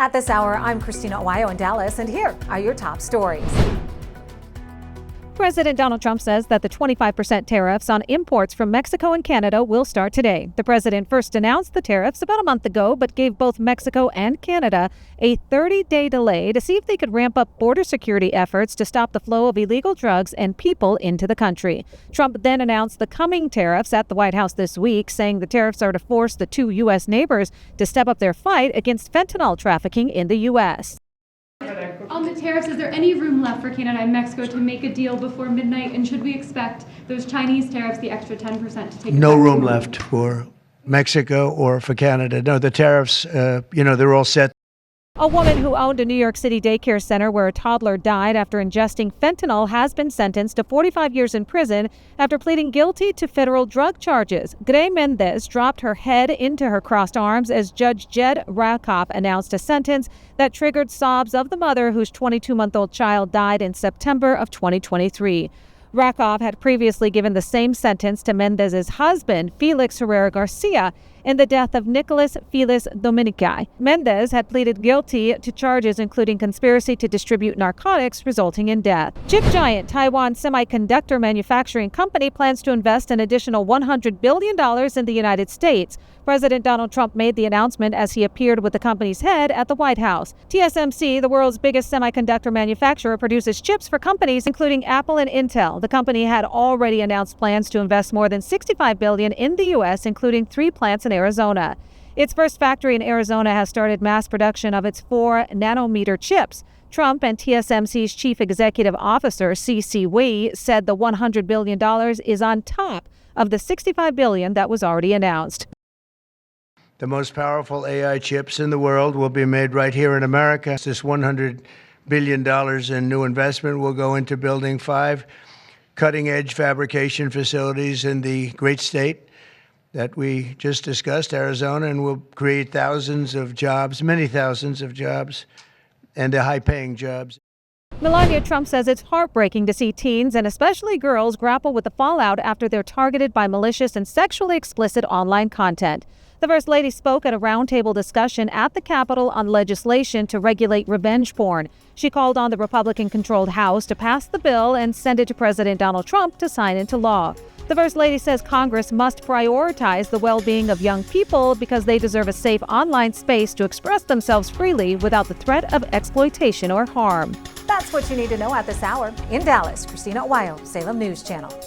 At this hour, I'm Christina Aguayo in Dallas, and here are your top stories. President Donald Trump says that the 25% tariffs on imports from Mexico and Canada will start today. The president first announced the tariffs about a month ago, but gave both Mexico and Canada a 30-day delay to see if they could ramp up border security efforts to stop the flow of illegal drugs and people into the country. Trump then announced the coming tariffs at the White House this week, saying the tariffs are to force the two U.S. neighbors to step up their fight against fentanyl trafficking in the U.S. On the tariffs, is there any room left for Canada and Mexico to make a deal before midnight? And should we expect those Chinese tariffs, the extra 10%, to take No effect? room left for Mexico or for Canada. No, the tariffs, they're all set. A woman who owned a New York City daycare center where a toddler died after ingesting fentanyl has been sentenced to 45 years in prison after pleading guilty to federal drug charges. Gray Mendez dropped her head into her crossed arms as Judge Jed Rakoff announced a sentence that triggered sobs of the mother whose 22-month-old child died in September of 2023. Rakoff had previously given the same sentence to Mendez's husband, Felix Herrera Garcia, in the death of Nicholas Felix Dominici. Mendez had pleaded guilty to charges including conspiracy to distribute narcotics, resulting in death. Chip giant Taiwan Semiconductor Manufacturing Company plans to invest an additional $100 billion in the United States. President Donald Trump made the announcement as he appeared with the company's head at the White House. TSMC, the world's biggest semiconductor manufacturer, produces chips for companies including Apple and Intel. The company had already announced plans to invest more than $65 billion in the U.S., including 3 plants in Arizona. Its first factory in Arizona has started mass production of its 4-nanometer chips. Trump and TSMC's chief executive officer, C.C. Wei, said the $100 billion is on top of the $65 billion that was already announced. The most powerful AI chips in the world will be made right here in America. This $100 billion in new investment will go into building 5 cutting-edge fabrication facilities in the great state that we just discussed, Arizona, and will create thousands of jobs, many thousands of jobs, and high-paying jobs. Melania Trump says it's heartbreaking to see teens and especially girls grapple with the fallout after they're targeted by malicious and sexually explicit online content. The First Lady spoke at a roundtable discussion at the Capitol on legislation to regulate revenge porn. She called on the Republican-controlled House to pass the bill and send it to President Donald Trump to sign into law. The First Lady says Congress must prioritize the well-being of young people because they deserve a safe online space to express themselves freely without the threat of exploitation or harm. That's what you need to know at this hour. In Dallas, Christina Aguayo, Salem News Channel.